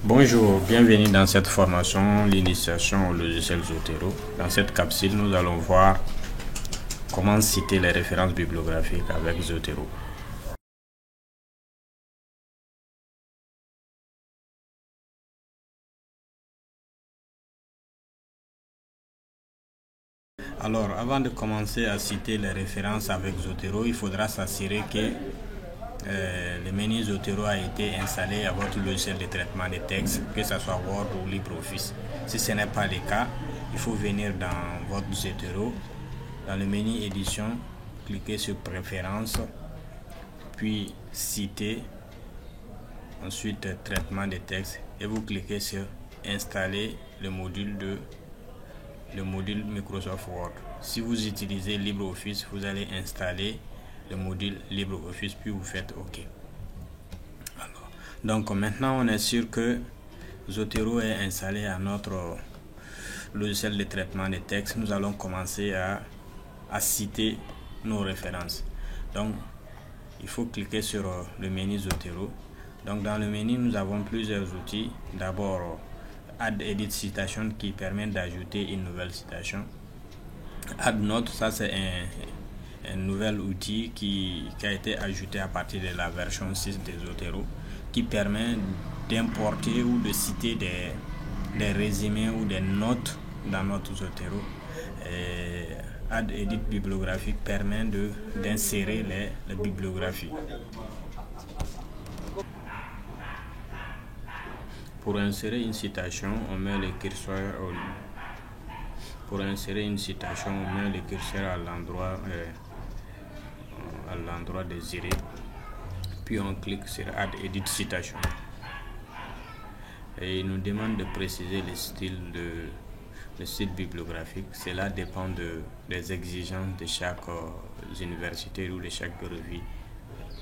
Bonjour, bienvenue dans cette formation, l'initiation au logiciel Zotero. Dans cette capsule, nous allons voir comment citer les références bibliographiques avec Zotero. Alors, avant de commencer à citer les références avec Zotero, il faudra s'assurer que le menu Zotero a été installé à votre logiciel de traitement de texte, que ce soit Word ou LibreOffice. Si ce n'est pas le cas, il faut venir dans votre Zotero, dans le menu édition, cliquez sur préférences, puis citer, ensuite traitement de texte et vous cliquez sur installer le module Microsoft Word. Si vous utilisez LibreOffice, vous allez installer le module LibreOffice puis vous faites OK. Donc maintenant on est sûr que Zotero est installé à notre logiciel de traitement de texte. Nous allons commencer à citer nos références. Donc il faut cliquer sur le menu Zotero. Donc dans le menu nous avons plusieurs outils. D'abord Add Edit Citation qui permet d'ajouter une nouvelle citation. Add Note, ça c'est un nouvel outil qui a été ajouté à partir de la version 6 de Zotero, qui permet d'importer ou de citer des résumés ou des notes dans notre Zotero. Add Edit bibliographique permet d'insérer les bibliographies. Pour insérer une citation, on met le curseur à l'endroit désiré, puis on clique sur Add Edit Citation. Et il nous demande de préciser le style bibliographique. Cela dépend des exigences de chaque université ou de chaque revue,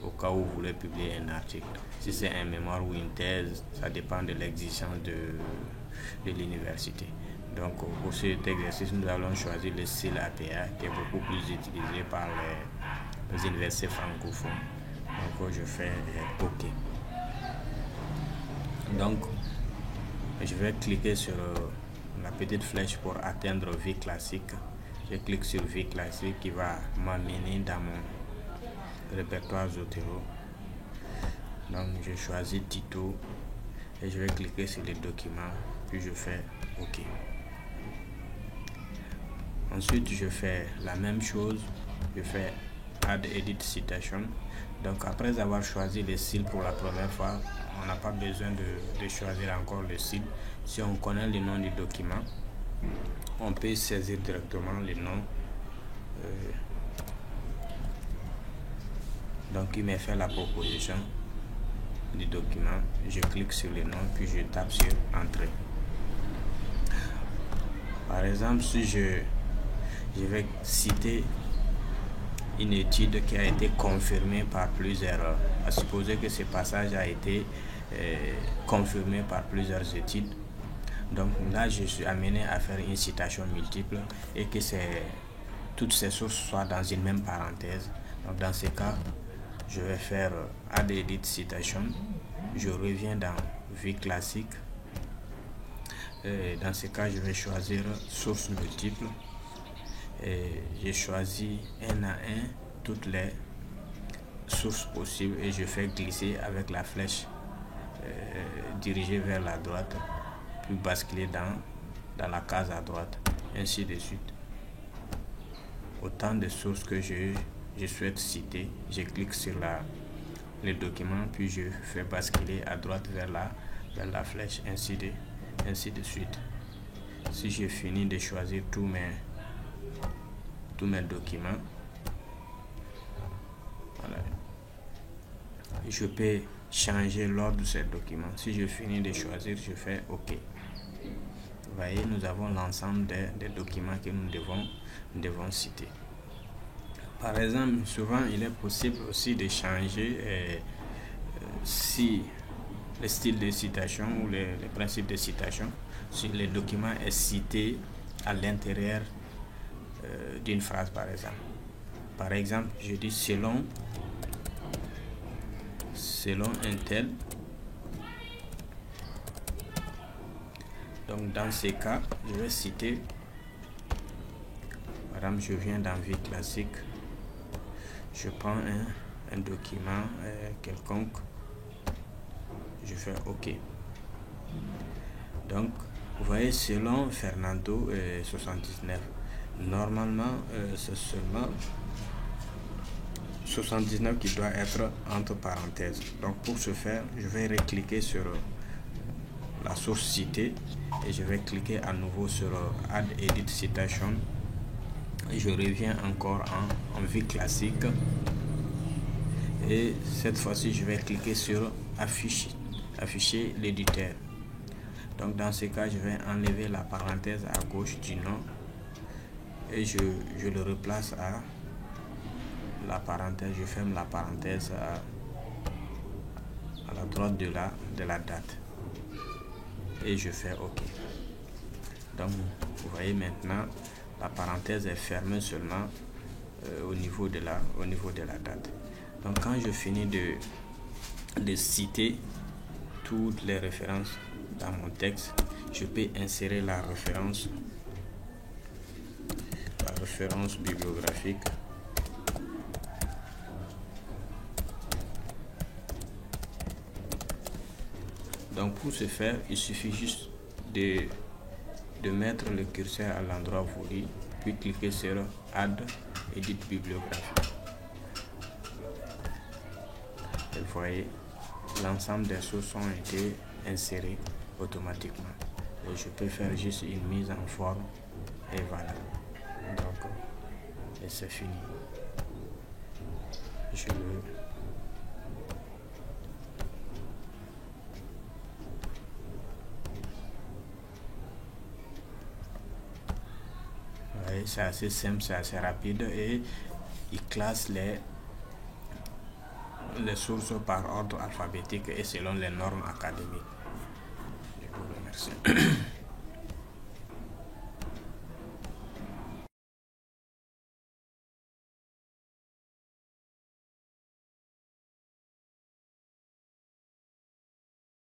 au cas où vous voulez publier un article. Si c'est un mémoire ou une thèse, ça dépend de l'exigence de l'université. Donc pour cet exercice, nous allons choisir le style APA qui est beaucoup plus utilisé par les universités francophones. Donc je fais OK. Donc je vais cliquer sur la petite flèche pour atteindre vie classique. Je clique sur vie classique qui va m'amener dans mon répertoire Zotero. Donc je choisis Tito et je vais cliquer sur les documents, puis je fais OK. Ensuite je fais la même chose, je fais Add Edit Citation. Donc après avoir choisi le style pour la première fois, on n'a pas besoin de choisir encore le style. Si on connaît le nom du document, on peut saisir directement le nom. Donc il m'a fait la proposition du document, je clique sur le nom puis je tape sur Entrée. Par exemple, si je vais citer une étude qui a été confirmée par plusieurs, à supposer que ce passage a été confirmé par plusieurs études. Donc là, je suis amené à faire une citation multiple et que toutes ces sources soient dans une même parenthèse. Donc dans ce cas, je vais faire Add Edit Citation. Je reviens dans Vie classique. Et dans ce cas, je vais choisir Sources multiples. Et j'ai choisi un à un toutes les sources possibles et je fais glisser avec la flèche dirigée vers la droite, puis basculer dans la case à droite, ainsi de suite. Autant de sources que je souhaite citer, je clique sur le document, puis je fais basculer à droite vers la flèche, ainsi de suite. Si j'ai fini de choisir tous mes documents, voilà, je peux changer l'ordre de ces documents. Si je finis de choisir, je fais OK. Vous voyez, nous avons l'ensemble des documents que nous devons citer. Par exemple, souvent il est possible aussi de changer si le style de citation ou le principe de citation, si le document est cité à l'intérieur d'une phrase, par exemple. Par exemple, je dis selon un tel, Donc dans ces cas, je vais citer, par exemple, je viens dans Vie classique, je prends un document quelconque, je fais OK. Donc, vous voyez, selon Fernando 79, normalement, c'est seulement 79 qui doit être entre parenthèses. Donc, pour ce faire, je vais recliquer sur la source citée et je vais cliquer à nouveau sur Add Edit Citation et je reviens encore en Vie classique et cette fois-ci je vais cliquer sur afficher l'éditeur. Donc dans ce cas, je vais enlever la parenthèse à gauche du nom et je le replace à la parenthèse, je ferme la parenthèse à la droite de la date et je fais OK. Donc vous voyez maintenant la parenthèse est fermée seulement au niveau de la date. Donc quand je finis de citer toutes les références dans mon texte, je peux insérer la référence bibliographique. Donc pour ce faire, il suffit juste de mettre le curseur à l'endroit voulu, puis cliquer sur Add Edit Bibliographie. Et vous voyez, l'ensemble des sources ont été insérées automatiquement. Et je peux faire juste une mise en forme et voilà. Donc, et c'est fini. C'est assez simple, c'est assez rapide et il classe les sources par ordre alphabétique et selon les normes académiques. Je vous remercie.